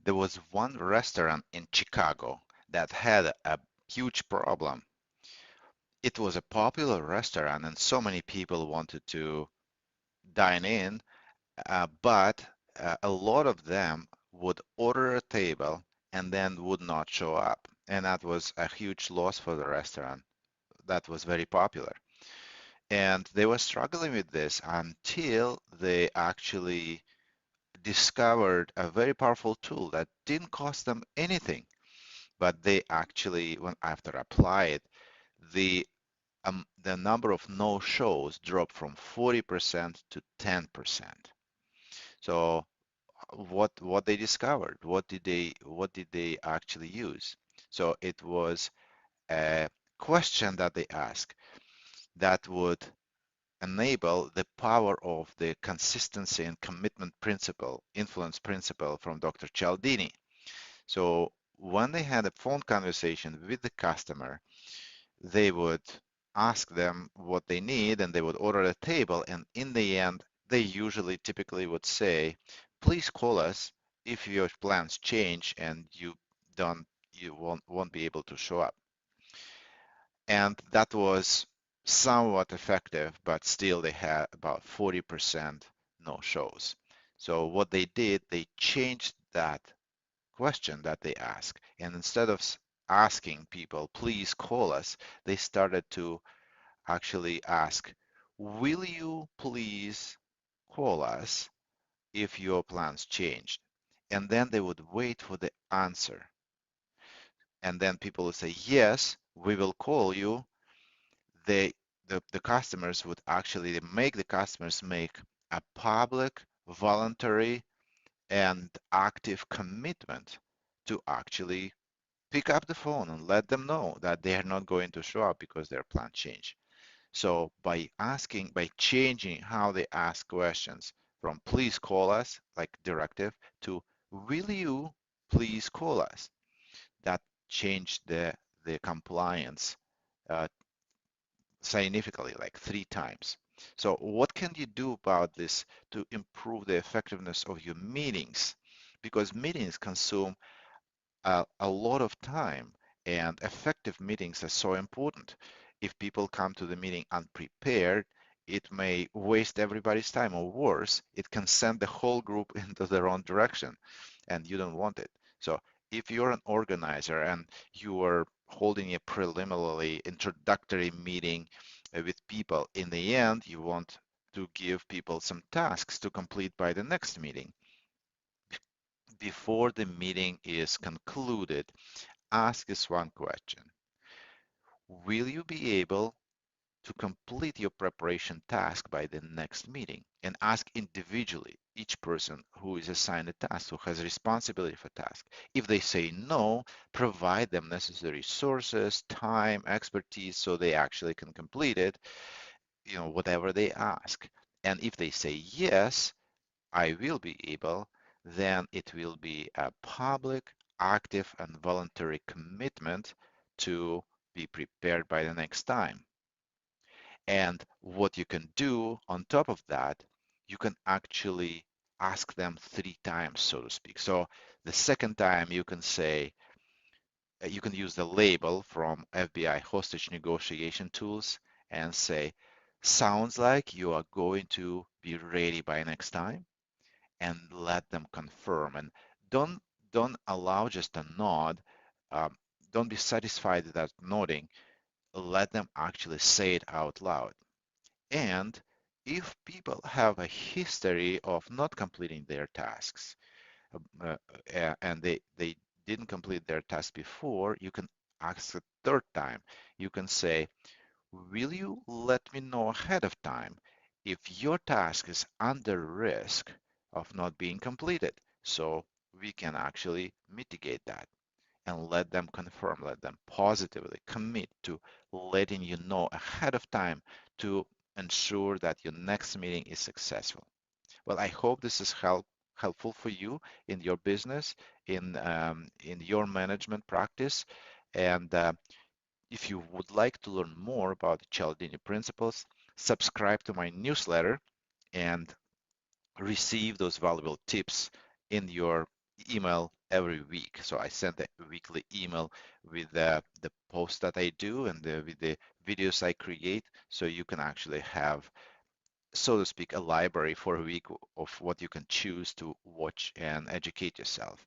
There was one restaurant in Chicago that had a huge problem. It was a popular restaurant and so many people wanted to dine in, but a lot of them would order a table and then would not show up. And that was a huge loss for the restaurant that was very popular. And they were struggling with this until they actually discovered a very powerful tool that didn't cost them anything, but they actually, when after apply it, the number of no-shows dropped from 40% to 10%. So what they discovered, what did they actually use? So it was a question that they asked that would enable the power of the consistency and commitment principle, influence principle from Dr. Cialdini. So when they had a phone conversation with the customer, they would ask them what they need and they would order a table. And in the end, they usually typically would say, please call us if your plans change and don't you won't be able to show up. And that was somewhat effective, but still they had about 40% no shows. So what they did, they changed that question that they ask. And instead of asking people, please call us, they started to actually ask, will you please call us if your plans changed? And then they would wait for the answer. And then people would say, yes, we will call you. They, the customers would actually make the customers make a public, voluntary, and active commitment to actually pick up the phone and let them know that they are not going to show up because their plan changed. So by changing how they ask questions from please call us, like directive, to will you please call us, that changed the compliance uh, significantly, like 3 times. So what can you do about this to improve the effectiveness of your meetings? Because meetings consume a lot of time, and effective meetings are so important. If people come to the meeting unprepared, it may waste everybody's time, or worse, it can send the whole group into the wrong direction, and you don't want it. So if you're an organizer and you are holding a preliminary introductory meeting with people, in the end, you want to give people some tasks to complete by the next meeting. Before the meeting is concluded, ask this one question. Will you be able to complete your preparation task by the next meeting? And ask individually each person who is assigned a task, who has responsibility for task. If they say no, provide them necessary sources, time, expertise, so they actually can complete it, whatever they ask. And if they say yes, I will be able, then it will be a public, active, and voluntary commitment to be prepared by the next time. And what you can do on top of that, you can actually ask them 3 times, so to speak. So the second time you can say, you can use the label from FBI hostage negotiation tools and say, sounds like you are going to be ready by next time, and let them confirm. And don't don't allow just a nod. Um, don't be satisfied with that nodding. Let them actually say it out loud. And if people have a history of not completing their tasks, and they didn't complete their task before, you can ask a third time. You can say, will you let me know ahead of time if your task is under risk of not being completed, so we can actually mitigate that? And let them confirm, let them positively commit to letting you know ahead of time to ensure that your next meeting is successful. Well, I hope this is helpful for you in your business, in your management practice. And if you would like to learn more about the Cialdini principles, subscribe to my newsletter and receive those valuable tips in your email every week. So I send a weekly email with the posts that I do and with the videos I create. So you can actually have, so to speak, a library for a week of what you can choose to watch and educate yourself.